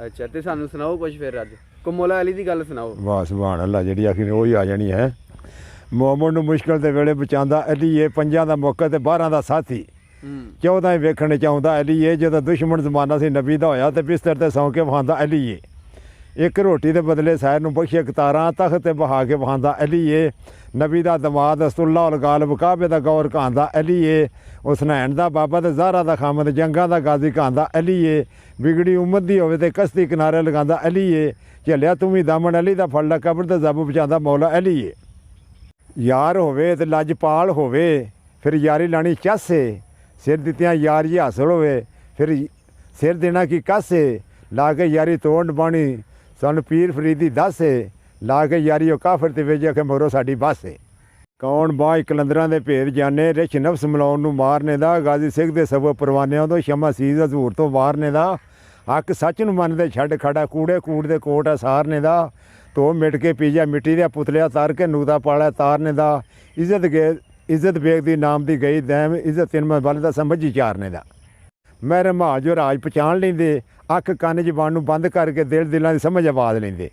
ਅੱਛਾ, ਤੇ ਸਾਨੂੰ ਸੁਣਾਓ ਕੁਝ ਫਿਰ ਅੱਜ ਕਮੋਲਾ ਅਲੀ ਦੀ ਗੱਲ ਸੁਣਾਓ।
ਵਾਹ ਸੁਭਾਨ ਅੱਲਾ, ਜਿਹੜੀ ਆਖੀ ਉਹੀ ਆ ਜਾਣੀ ਹੈ। ਮੋਮਨ ਨੂੰ ਮੁਸ਼ਕਲ ਦੇ ਵੇਲੇ ਬਚਾਉਂਦਾ ਅਲੀਏ, ਪੰਜਾਂ ਦਾ ਮੌਕਾ ਤੇ 12 ਦਾ ਸਾਥੀ। 14 ਹੀ ਵੇਖਣ ਚਾਹੁੰਦਾ ਅਲੀਏ, ਜਦੋਂ ਦੁਸ਼ਮਣ ਜ਼ਮਾਨਾ ਸੀ ਨਬੀ ਦਾ ਹੋਇਆ ਤੇ ਬਿਸਤਰ ਤੇ ਸੌਂ ਕੇ ਵਹਾਉਂਦਾ ਅਲੀਏ। ਇੱਕ ਰੋਟੀ ਦੇ ਬਦਲੇ ਸੈਰ ਨੂੰ ਬਖਸ਼ੇ ਕਤਾਰਾਂ, ਤਖਤ ਤੇ ਬਹਾ ਕੇ ਵਹਾਉਂਦਾ ਅਲੀਏ। ਨਬੀ ਦਾ ਦਮਾਦ ਅਸਤੁੱਲਾ ਉਲ ਗਾਲਬ ਕਾਬੇ ਦਾ ਗੌਰ ਕਹਾਂਦਾ ਅਲੀਏ। ਹੁਸਨੈਨ ਦਾ ਬਾਬਾ ਤੇ ਜ਼ਾਹਰਾ ਦਾ ਖਾਮਦ, ਜੰਗਾਂ ਦਾ ਗਾਜ਼ੀ ਕਹਾਂਦਾ ਅਲੀਏ। ਵਿਗੜੀ ਉਮਤ ਦੀ ਹੋਵੇ ਤੇ ਕਸ਼ਤੀ ਕਿਨਾਰੇ ਲਗਾਉਂਦਾ ਅਲੀਏ। ਝੱਲਿਆ ਤੂੰ ਵੀ ਦਾਮਨ ਅਲੀ ਦਾ ਫੜਲਾ, ਕਬਰ ਤੇ ਜ਼ੱਬ ਬਚਾਉਂਦਾ ਮੌਲਾ ਅਲੀਏ। ਯਾਰ ਹੋਵੇ ਤੇ ਲਜਪਾਲ ਹੋਵੇ, ਫਿਰ ਯਾਰੀ ਲਾਣੀ ਚਾਸੇ। ਸਿਰ ਦਿੱਤਿਆਂ ਯਾਰੀ ਹਾਸਲ ਹੋਵੇ, ਫਿਰ ਸਿਰ ਦੇਣਾ ਕੀ ਕਾਸੇ। ਲਾ ਕੇ ਯਾਰੀ ਤੋੜ ਬਾਣੀ, ਸਾਨੂੰ ਪੀਰ ਫਰੀਦੀ ਦੱਸੇ। ਲਾ ਕੇ ਯਾਰੀ ਉਹ ਕਾਫਰ ਤੇ ਵੇਜਿਆ ਕਿ ਮਗਰੋਂ ਸਾਡੀ ਬਾਸੇ। ਕੌਣ ਬਾਹ ਕਲੰਦਰਾਂ ਦੇ ਭੇਦ ਜਾਣੇ, ਰਿਛ ਨਫਸ ਮਿਲਾਉਣ ਨੂੰ ਮਾਰਨੇ ਦਾ। ਗਾਜ਼ੀ ਸਿੱਖ ਦੇ ਸਬਬ ਪਰਵਾਨਿਆਂ ਤੋਂ, ਸ਼ਮਾ ਸੀਜ਼ ਹਜ਼ੂਰ ਤੋਂ ਵਾਰਨੇ ਦਾ। ਹੱਕ ਸੱਚ ਨੂੰ ਮੰਨਦੇ ਛੱਡ ਖੜਾ, ਕੂੜੇ ਕੂੜ ਦੇ ਕੋਟ ਸਾਰਨੇ ਦਾ। ਧੋ ਮਿਟ ਕੇ ਪੀ ਜਾ ਮਿੱਟੀ ਦੇ ਪੁਤਲਿਆ, ਤਾਰ ਕੇ ਨੂਦਾ ਪਾਲਿਆ ਤਾਰਨੇ ਦਾ। ਇੱਜ਼ਤ ਬੇਗ ਦੀ ਨਾਮ ਦੀ ਗਈ ਦੈਮ, ਇੱਜ਼ਤ ਤਿੰਨ ਵੱਲ ਦਾ ਸਮਝੀ ਚਾਰਨੇ ਦਾ। ਮੈਂ ਰਮਾਲ ਜੋ ਰਾਜ ਪਛਾਣ ਲੈਂਦੇ, ਅੱਖ ਕੰਨ ਜ਼ਬਾਨ ਨੂੰ ਬੰਦ ਕਰਕੇ ਦਿਲ ਦਿਲਾਂ ਦੀ ਸਮਝ ਆਵਾਜ਼ ਲੈਂਦੇ।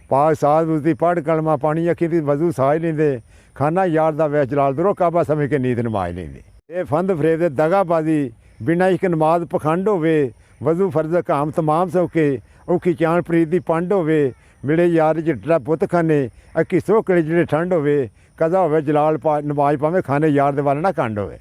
ਪਾਕ ਸਾਧ ਉਸਦੀ ਪੜ੍ਹ ਕਲਮਾ ਪਾਣੀ ਅੱਖੀ ਦੀ ਵਜ਼ੂ ਸਾਜ ਲੈਂਦੇ। ਖਾਨਾ ਯਾਰ ਦਾ ਵੈਸ ਜਲਾਲ ਦਰੋ ਕਾਬਾ ਸਮਝ ਕੇ ਨੀਂਦ ਨਮਾਜ਼ ਲੈਂਦੇ। ਇਹ ਫੰਦ ਫਰੇਬ ਦੇ ਦਗਾਬਾਜ਼ੀ, ਬਿਨਾਂ ਇਸ਼ਕ ਨਮਾਜ਼ ਪਖੰਡ ਹੋਵੇ। ਵਜ਼ੂ ਫਰਜ਼ ਕਾਮ ਤਮਾਮ ਸੌਕੇ, ਔਖੀ ਚਾਣ ਪ੍ਰੀਤ ਦੀ ਪੰਡ ਹੋਵੇ। ਮਿਲੇ ਯਾਰ ਜਿੱਟਾ ਪੁੱਤ ਖਾਨੇ, ਅੱਖੀ ਸੋਕੜੇ ਜਿਹੜੇ ਠੰਡ ਹੋਵੇ। ਕਜ਼ਾ ਹੋਵੇ ਜਲਾਲ ਨਮਾਜ਼ ਪਾਵੇਂ, ਖਾਨੇ ਯਾਰ ਦੇ ਵੱਲ ਨਾ ਕੰਡ ਹੋਵੇ।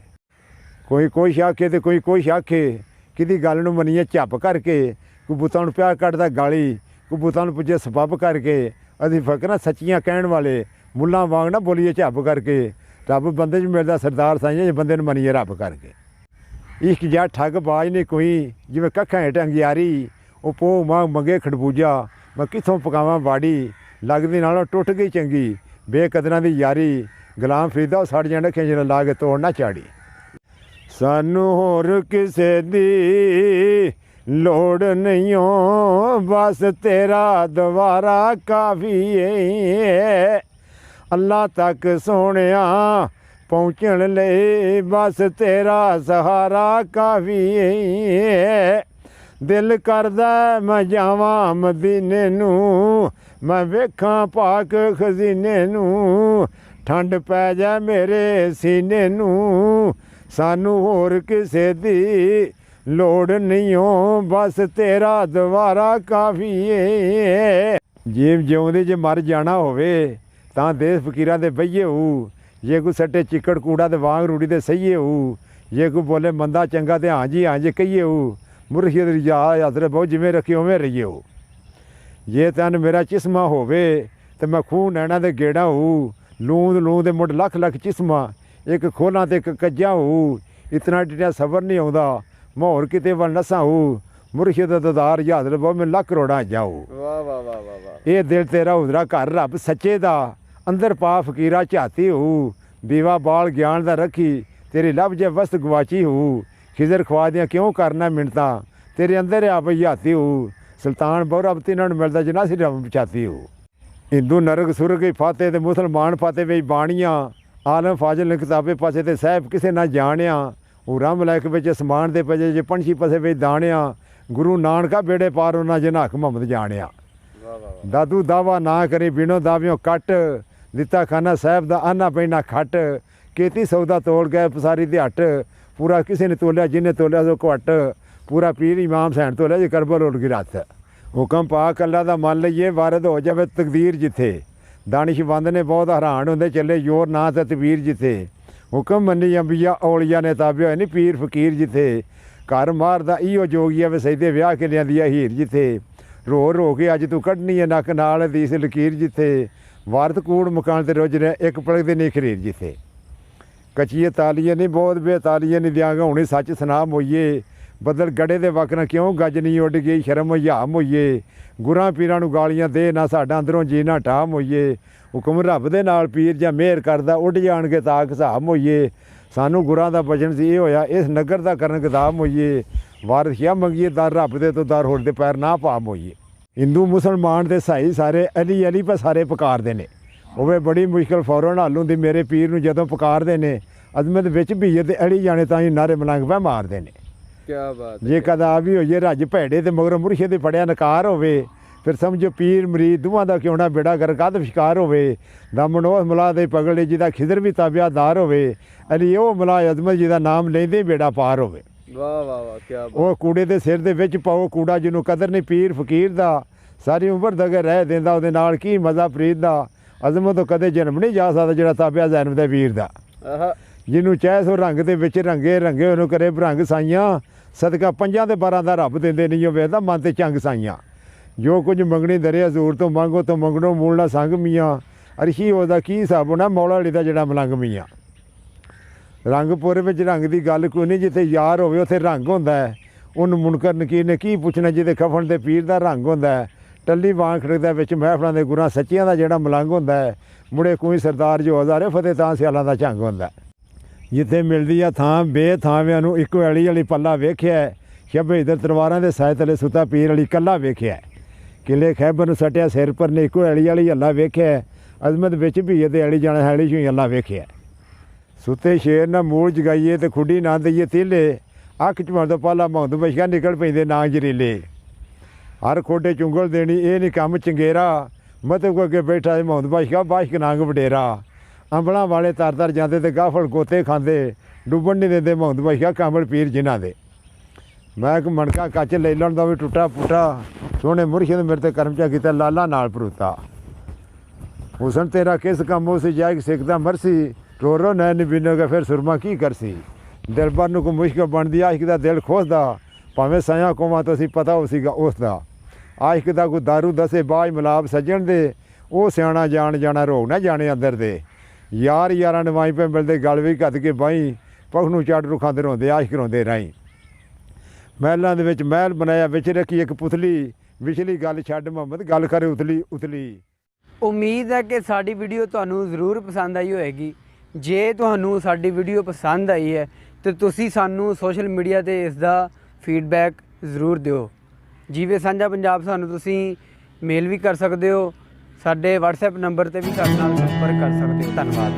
ਕੋਈ ਆਖੇ ਤੇ ਕੋਈ ਆਖੇ, ਕਿਹਦੀ ਗੱਲ ਨੂੰ ਮੰਨੀਏ ਝੱਪ ਕਰਕੇ। ਕੋਈ ਬੁੱਤਾਂ ਨੂੰ ਪਿਆਰ ਕੱਢਦਾ ਗਾਲੀ, ਕੋਈ ਬੁੱਤਾਂ ਨੂੰ ਪੁੱਜੇ ਸਬੱਬ ਕਰਕੇ। ਅਸੀਂ ਫਕਰਾਂ ਸੱਚੀਆਂ ਕਹਿਣ ਵਾਲੇ, ਮੁੱਲਾਂ ਵਾਂਗ ਨਾ ਬੋਲੀਏ ਝੱਪ ਕਰਕੇ। ਰੱਬ ਬੰਦੇ 'ਚ ਮਿਲਦਾ ਸਰਦਾਰ ਸਾਈਆਂ, ਜੇ ਬੰਦੇ ਨੂੰ ਮੰਨੀਏ ਰੱਬ ਕਰਕੇ। ਇਸ਼ਕ ਜਾ ਠੱਗ ਬਾਜ ਨੇ ਕੋਈ, ਜਿਵੇਂ ਕੱਖਾਂ ਹੇਠ ਅੰਗਿਆਰੀ। ਉਹ ਪੋਹ ਮਾਂ ਮੰਗੇ ਖੜਬੂਜਾ, ਮੈਂ ਕਿੱਥੋਂ ਪਕਾਵਾਂ ਬਾੜੀ। ਲੱਗਦੀ ਨਾਲੋਂ ਟੁੱਟ ਗਈ ਚੰਗੀ, ਬੇਕਦਰਾਂ ਦੀ ਯਾਰੀ। ਗੁਲਾਮ ਫਰੀਦਾ ਉਹ ਸੜ ਜਾਣਾ ਖਿੰਜਰ ਲਾ ਕੇ ਤੋੜ ਨਾ ਚਾੜੀ। ਸਾਨੂੰ ਹੋਰ ਕਿਸੇ ਦੀ ਲੋੜ ਨਹੀਂ ਓ, ਬਸ ਤੇਰਾ ਦੁਆਰਾ ਕਾਫੀ ਏ। ਅੱਲਾ ਤੱਕ ਸੋਹਣਿਆ ਪਹੁੰਚਣ ਲਈ, ਬਸ ਤੇਰਾ ਸਹਾਰਾ ਕਾਫੀ ਏ। ਦਿਲ ਕਰਦਾ ਮੈਂ ਜਾਵਾਂ ਮਦੀਨੇ ਨੂੰ, ਮੈਂ ਵੇਖਾਂ ਪਾਕ ਖਜ਼ੀਨੇ ਨੂੰ। ਠੰਡ ਪੈ ਜਾ ਮੇਰੇ ਸੀਨੇ ਨੂੰ, ਸਾਨੂੰ ਹੋਰ ਕਿਸੇ ਦੀ ਲੋੜ ਨਹੀਂ ਓ, ਬਸ ਤੇਰਾ ਦੁਆਰਾ ਕਾਫੀ ਏ। ਜੀਵ ਜਿਉਂਦੇ ਜੇ ਮਰ ਜਾਣਾ ਹੋਵੇ, ਤਾਂ ਦੇਸ ਫਕੀਰਾਂ ਦੇ ਬਈਏ ਹੋਊ। ਜੇ ਕੋਈ ਸੱਟੇ ਚਿੱਕੜ ਕੂੜਾ ਤੇ ਵਾਂਗ ਰੂੜੀ ਦੇ ਸਹੀਏ ਹੋਊ। ਜੇ ਕੋਈ ਬੋਲੇ ਮੰਦਾ ਚੰਗਾ ਤੇ ਹਾਂ ਜੀ ਕਹੀਏ ਹੋਊ। ਮੁਰਸ਼ਿਦ ਰਿਜਾ ਹਜ਼ਰਤ ਬਹੁਤ ਜਿਵੇਂ ਰੱਖੀ ਉਵੇਂ ਰਹੀਏ ਹੋ। ਜੇ ਤਨ ਮੇਰਾ ਚਿਸਮਾ ਹੋਵੇ, ਤੇ ਮੈਂ ਖੂਹ ਨੈਣਾ ਦੇ ਗੇੜਾ ਹੋਊ। ਲੂੰ ਦੇ ਮੁੱਢ ਲੱਖ ਲੱਖ ਚਿਸਮਾ, ਇੱਕ ਖੋਲਾਂ ਤੇ ਇੱਕ ਕੱਜਾ ਹੋਊ। ਇਤਨਾ ਡਿਟਿਆ ਸਬਰ ਨਹੀਂ ਆਉਂਦਾ, ਮੈਂ ਹੋਰ ਕਿਤੇ ਵੱਲ ਨਸਾਂ ਹੋਊ। ਮੁਰਸ਼ਿਦ ਦਦਾਰ ਹਜ਼ਰਤ ਬਹੁਤ ਮੈਂ ਲੱਖ ਕਰੋੜਾਂ ਜਾਊ।
ਵਾਹ ਵਾਹ ਵਾਹ ਵਾਹ ਵਾਹ।
ਇਹ ਦਿਲ ਤੇਰਾ ਉਧਰਾ ਘਰ ਰੱਬ ਸੱਚੇ ਦਾ, ਅੰਦਰ ਪਾ ਫਕੀਰਾ ਝਾਤੀ ਹੋਊ। ਦੀਵਾ ਬਾਲ ਗਿਆਨ ਦਾ ਰੱਖੀ, ਤੇਰੀ ਲੱਭ ਜੇ ਵਸਤ ਗਵਾਚੀ ਹੋਊ। ਖਿਜ਼ਰ ਖਵਾ ਦੀਆਂ ਕਿਉਂ ਕਰਨਾ ਮਿੰਨਤਾਂ, ਤੇਰੇ ਅੰਦਰ ਆ ਬਈਆਤੀ ਹੋਊ। ਸੁਲਤਾਨ ਬੌਰਬ ਤਿੰਨਾਂ ਨੂੰ ਮਿਲਦਾ ਜਿਨਾ ਸੀ ਰੱਬ ਪਛਾਤੀ ਹੋਊ। ਹਿੰਦੂ ਨਰਕ ਸੁਰਗ ਫਾਤੇ ਤੇ ਮੁਸਲਮਾਨ ਫਾਤੇ ਵੇ ਬਾਣੀਆਂ। ਆਲਮ ਫਾਜ਼ਲ ਨੇ ਕਿਤਾਬੇ ਪਾਸੇ ਤੇ ਸਾਹਿਬ ਕਿਸੇ ਨਾ ਜਾਣਿਆ। ਹੋਰਾਂ ਮਲੈਕ ਵਿੱਚ ਸਮਾਨ ਦੇ ਪਜੇ ਜੇ ਪੰਛੀ ਪਸੇ ਵਿੱਚ ਦਾਣਿਆ ਗੁਰੂ ਨਾਨਕਾ ਬੇੜੇ ਪਾਰ ਉਹਨਾਂ ਜਨਾਕ ਮੁਹੰਮਦ ਜਾਣਿਆ। ਦਾਦੂ ਦਾਵਾ ਨਾ ਕਰੀ ਬਿਨੋ ਦਾਵਿਓ ਕੱਟ ਦਿੱਤਾ ਖਾਨਾ ਸਾਹਿਬ ਦਾ ਆਨਾ ਪੈਣਾ ਖੱਟ ਕੀਤੀ ਸੌਦਾ ਤੋਲ ਗਏ ਪਸਾਰੀ ਦੇ ਹੱਟ ਪੂਰਾ ਕਿਸੇ ਨੇ ਤੋਲਿਆ ਜਿਹਨੇ ਤੋਲਿਆ ਸੋ ਘੱਟ ਪੂਰਾ ਪੀਰ ਇਮਾਮ ਸੈਣ ਤੋਲਿਆ ਜੇ ਕਰਬਲ ਉੱਡ ਗਈ ਰੱਥ ਹੁਕਮ ਪਾਕ ਅੱਲਾ ਦਾ ਮੰਨ ਲਈਏ ਵਾਰਦ ਹੋ ਜਾਵੇ ਤਕਦੀਰ ਜਿੱਥੇ ਦਾਨਿਸ਼ਵੰਦ ਨੇ ਬਹੁਤ ਹੈਰਾਨ ਹੁੰਦੇ ਚੱਲੇ ਜ਼ੋਰ ਨਾ ਤੇ ਤਬੀਰ ਜਿੱਥੇ ਹੁਕਮ ਮੰਨੀ ਅੰਬੀਆ ਔਲੀਆ ਨੇ ਤਾਬਿਆ ਹੋਏ ਨਹੀਂ ਪੀਰ ਫਕੀਰ ਜਿੱਥੇ ਘਰ ਮਾਰਦਾ ਇਹੋ ਜੋਗੀਆ ਵੇ ਸੈਦੇ ਵਿਆਹ ਕੇ ਲਿਆਂਦੀ ਆ ਹੀਰ ਜਿੱਥੇ ਰੋ ਰੋ ਕੇ ਅੱਜ ਤੂੰ ਕੱਢਣੀ ਹੈ ਨੱਕ ਨਾਲ ਦੀ ਇਸ ਲਕੀਰ ਜਿੱਥੇ ਵਾਰਤ ਕੂੜ ਮਕਾਨ ਤੇ ਰੁੱਝ ਰਿਹਾ ਇੱਕ ਪਲਕ ਦੇ ਨਹੀਂ ਖਰੀਰ ਜਿੱਥੇ ਕੱਚੀਏ ਤਾਲੀਏ ਨਹੀਂ ਬਹੁਤ ਬੇਤਾਲੀਏ ਨਹੀਂ ਦਿਆਂਗਾ ਹੁਣੇ ਸੱਚ ਸੁਨਾਮ ਹੋਈਏ ਬਦਲ ਗੜੇ ਦੇ ਵਕ ਨਾ ਕਿਉਂ ਗੱਜ ਨਹੀਂ ਉੱਡ ਗਈ ਸ਼ਰਮ ਹਯਾਮ ਹੋਈਏ ਗੁਰਾਂ ਪੀਰਾਂ ਨੂੰ ਗਾਲੀਆਂ ਦੇ ਨਾ ਸਾਡਾ ਅੰਦਰੋਂ ਜੀ ਨਾ ਠਾਮ ਹੋਈਏ ਹੁਕਮ ਰੱਬ ਦੇ ਨਾਲ ਪੀਰ ਜਾਂ ਮਿਹਰ ਕਰਦਾ ਉੱਡ ਜਾਣਗੇ ਤਾਕ ਹਿਸਾਬ ਹੋਈਏ ਸਾਨੂੰ ਗੁਰਾਂ ਦਾ ਬਚਨ ਸੀ ਇਹ ਹੋਇਆ ਇਸ ਨਗਰ ਦਾ ਕਰਨ ਗਦਾਮ ਹੋਈਏ ਵਾਰਸ਼ੀਆਂ ਮੰਗੀਏ ਦਰ ਰੱਬ ਦੇ ਤੋਂ ਦਰ ਹੋਰ ਦੇ ਪੈਰ ਨਾ ਪਾਮ ਹੋਈਏ। ਹਿੰਦੂ ਮੁਸਲਮਾਨ ਦੇ ਸਾਈ ਸਾਰੇ ਅਲੀ ਅਲੀ ਪਰ ਸਾਰੇ ਪੁਕਾਰਦੇ ਨੇ ਹੋਵੇ ਬੜੀ ਮੁਸ਼ਕਲ ਫੌਰਨ ਹੱਲ ਹੁੰਦੀ ਮੇਰੇ ਪੀਰ ਨੂੰ ਜਦੋਂ ਪੁਕਾਰਦੇ ਨੇ ਅਜ਼ਮਤ ਵਿੱਚ ਵੀ ਤੇ ਅਲੀ ਜਾਣੇ ਤਾਂ ਹੀ ਨਾਰੇ ਮਲੰਗ ਪੈ ਮਾਰਦੇ ਨੇ।
ਕਿਆ ਬਾਤ
ਜੇ ਕਦਾ ਵੀ ਹੋਈਏ ਰੱਜ ਭੈੜੇ ਤੇ ਮਗਰੋਂ ਮੁਰਸ਼ਿਦ ਦੇ ਫੜਿਆ ਨਕਾਰ ਹੋਵੇ ਫਿਰ ਸਮਝੋ ਪੀਰ ਮਰੀਦ ਦੋਵਾਂ ਦਾ ਕਿਉਂ ਨਾ ਬੇੜਾ ਕਰ ਕਾਦ ਸ਼ਿਕਾਰ ਹੋਵੇ ਦਮਨ ਉਹ ਮਲਾ ਦੇ ਪਗੜੇ ਜਿਹਦਾ ਖਿਦਰ ਵੀ ਤਾਬਿਆਦਾਰ ਹੋਵੇ ਅਲੀ ਉਹ ਮਲਾ ਅਜ਼ਮਤ ਜਿਹਦਾ ਨਾਮ ਲੈਂਦੇ ਬੇੜਾ ਪਾਰ ਹੋਵੇ।
ਵਾਹ ਵਾਹ ਵਾਹ ਕਿਆ
ਉਹ ਕੂੜੇ ਦੇ ਸਿਰ ਦੇ ਵਿੱਚ ਪਾਓ ਕੂੜਾ ਜਿਹਨੂੰ ਕਦਰ ਨਹੀਂ ਪੀਰ ਫਕੀਰ ਦਾ ਸਾਰੀ ਉਮਰ ਦਗੇ ਰਹਿ ਦਿੰਦਾ ਉਹਦੇ ਨਾਲ ਕੀ ਮਜ਼ਾ ਪ੍ਰੀਤ ਦਾ ਅਜ਼ਮਤ ਤੋਂ ਕਦੇ ਜਨਮ ਨਹੀਂ ਜਾ ਸਕਦਾ ਜਿਹੜਾ ਤਾਬਿਆ ਜ਼ੈਨਬ ਦੇ ਵੀਰ ਦਾ ਜਿਹਨੂੰ ਚਾਹੇ ਸੋ ਰੰਗ ਦੇ ਵਿੱਚ ਰੰਗੇ ਉਹਨੂੰ ਕਰੇ ਭਰੰਗ ਸਾਈਆਂ ਸਦਕਾ ਪੰਜਾਂ ਦੇ 12 ਦਾ ਰੱਬ ਦਿੰਦੇ ਨਹੀਂ ਉਹ ਵੇਖਦਾ ਮਨ ਤੇ ਚੰਗ ਸਾਈਆਂ ਜੋ ਕੁਝ ਮੰਗਣੀ ਦਰੇ ਹਜ਼ੂਰ ਤੋਂ ਮੰਗੋ ਤੋਂ ਮੰਗਣੋ ਮੂਲ ਨਾ ਸੰਗ ਮੀਆਂ ਅਰਸ਼ੀ ਉਹਦਾ ਕੀ ਹਿਸਾਬ ਹੋਣਾ ਮੌਲਾ ਵਾਲੀ ਦਾ ਜਿਹੜਾ ਮਲੰਗ ਮੀਆਂ ਰੰਗਪੁਰ ਵਿੱਚ ਰੰਗ ਦੀ ਗੱਲ ਕੋਈ ਨਹੀਂ ਜਿੱਥੇ ਯਾਰ ਹੋਵੇ ਉੱਥੇ ਰੰਗ ਹੁੰਦਾ ਹੈ ਉਹਨੂੰ ਮੁਨਕਰ ਨਕੀਰ ਨੇ ਕੀ ਪੁੱਛਣਾ ਜਿਹਦੇ ਖਫਣ ਦੇ ਪੀਰ ਦਾ ਰੰਗ ਹੁੰਦਾ ਹੈ ਟੱਲੀ ਵਾਂਗ ਖੜਕਦਾ ਵਿੱਚ ਮਹਿਫਲਾਂ ਦੇ ਗੁਰਾਂ ਸੱਚੀਆਂ ਦਾ ਜਿਹੜਾ ਮਲੰਗ ਹੁੰਦਾ ਹੈ ਮੁੜੇ ਕੋਈ ਸਰਦਾਰ ਜੋ ਹਜ਼ਾਰੇ ਫਤਿਹ ਤਾਂ ਸਿਆਲਾਂ ਦਾ ਝੰਗ ਹੁੰਦਾ ਜਿੱਥੇ ਮਿਲਦੀ ਆ ਥਾਂ ਬੇਥਾਂਵਿਆਂ ਨੂੰ ਇੱਕੋ ਐਲੀ ਵਾਲੀ ਪੱਲਾ ਵੇਖਿਆ ਸ਼ਬੇ ਇਧਰ ਤਲਵਾਰਾਂ ਦੇ ਸਾਇ ਤਲੇ ਸੁੱਤਾ ਪੀਰ ਵਾਲੀ ਕੱਲਾ ਵੇਖਿਆ ਕਿਲੇ ਖੈਬਰ ਨੂੰ ਸਟਿਆ ਸਿਰ ਪਰ ਨੇ ਇੱਕੋ ਐਲੀ ਵਾਲੀ ਹੱਲਾ ਵੇਖਿਆ ਅਜ਼ਮਤ ਵਿੱਚ ਵੀ ਇਹਦੇ ਐਲੀ ਜਾਣਾ ਹੈਲੀ ਸ਼ੂ ਹੱਲਾ ਵੇਖਿਆ ਸੁੱਤੇ ਸ਼ੇਰ ਨਾ ਮੂਲ ਜਗਾਈਏ ਤੇ ਖੁੱਡੀ ਨਾ ਦਈਏ ਤੀਲੇ ਅੱਖ ਝਮਾਉਣ ਤੋਂ ਪਹਿਲਾਂ ਮੌਂਦ ਬਸ਼ਕਾ ਨਿਕਲ ਪੈਂਦੇ ਨਾ ਜ਼ਰੀਲੇ ਹਰ ਖੋਡੇ ਚੁੰਗਲ ਦੇਣੀ ਇਹ ਨਹੀਂ ਕੰਮ ਚੰਗੇਰਾ ਮਤਲਬ ਅੱਗੇ ਬੈਠਾ ਮੌਂਦ ਬਸ਼ਕਾ ਬਾਸ਼ਕ ਨਾਂਗ ਵਡੇਰਾ ਅੰਬਲਾਂ ਵਾਲੇ ਤਰ ਜਾਂਦੇ ਤੇ ਗਾਫਲ ਗੋਤੇ ਖਾਂਦੇ ਡੁੱਬਣ ਨਹੀਂ ਦਿੰਦੇ ਮੌਂਦ ਬਸ਼ਕਾ ਕਾਮਲ ਪੀਰ ਜਿਨ੍ਹਾਂ ਦੇ ਮੈਂ ਇੱਕ ਮਣਕਾ ਕੱਚ ਲੈ ਲੈਣ ਦਾ ਵੀ ਟੁੱਟਾ ਪੁੱਟਾ ਸੋਹਣੇ ਮੁਰਸ਼ਿਦ ਮੇਰੇ ਤੇ ਕਰਮਚਾ ਕੀਤਾ ਲਾਲਾ ਨਾਲ ਪਰੂਤਾ ਹੁਸਨ ਤੇਰਾ ਕਿਸ ਕੰਮ ਉਸ ਜਾਇਕ ਸਿੱਖਦਾ ਮਰਸੀ ਰੋ ਰੋ ਨੈਣ ਬਿਨੋਗਾ ਫਿਰ ਸੁਰਮਾ ਕੀ ਕਰਸੀ ਦਿਲਬਰ ਨੂੰ ਕੋ ਮੁਸ਼ਕਲ ਬਣਦੀ ਆਸ਼ਕ ਦਾ ਦਿਲ ਖੋਸਦਾ ਭਾਵੇਂ ਸਾਇਆ ਕੋਵਾਂ ਤੋਂ ਅਸੀਂ ਪਤਾ ਹੋ ਸੀਗਾ ਉਸ ਦਾ ਆਸ਼ਕ ਦਾ ਕੋਈ ਦਾਰੂ ਦਸੇ ਬਾਜ ਮਲਾਬ ਸੱਜਣ ਦੇ ਉਹ ਸਿਆਣਾ ਜਾਣਾ ਰੋਗ ਨਾ ਜਾਣੇ ਅੰਦਰ ਦੇ ਯਾਰ ਯਾਰਾਂ ਨਵਾਈ ਪੇ ਮਿਲਦੇ ਗਲ ਵੀ ਕੱਦ ਕੇ ਬਾਈ ਪਖ ਨੂੰ ਚੜ ਰੁਖਾਂ ਦੇ ਰੋਂਦੇ ਆਸ਼ਕ ਰੋਂਦੇ ਰਾਈ ਮਹਿਲਾਂ ਦੇ ਵਿੱਚ ਮਹਿਲ ਬਣਾਇਆ ਵਿੱਚ ਰੱਖੀ ਇੱਕ ਪੁਤਲੀ ਵਿਚਲੀ ਗੱਲ ਛੱਡ ਮੁਹੰਮਦ ਗੱਲ ਕਰੇ ਉਤਲੀ
ਉਮੀਦ ਹੈ ਕਿ ਸਾਡੀ ਵੀਡੀਓ ਤੁਹਾਨੂੰ ਜ਼ਰੂਰ ਪਸੰਦ ਆਈ ਹੋਵੇਗੀ ਜੇ ਤੁਹਾਨੂੰ ਸਾਡੀ ਵੀਡੀਓ ਪਸੰਦ ਆਈ ਹੈ ਤਾਂ ਤੁਸੀਂ ਸਾਨੂੰ ਸੋਸ਼ਲ ਮੀਡੀਆ ਤੇ ਇਸ ਦਾ ਫੀਡਬੈਕ ਜ਼ਰੂਰ ਦਿਓ। ਜੀਵੇ ਸਾਂਝਾ ਪੰਜਾਬ ਸਾਨੂੰ ਤੁਸੀਂ ਮੇਲ ਵੀ ਕਰ ਸਕਦੇ ਹੋ ਸਾਡੇ WhatsApp ਨੰਬਰ ਤੇ ਵੀ ਸਾਡੇ ਨਾਲ ਸੰਪਰਕ ਕਰ ਸਕਦੇ ਹੋ। ਧੰਨਵਾਦ।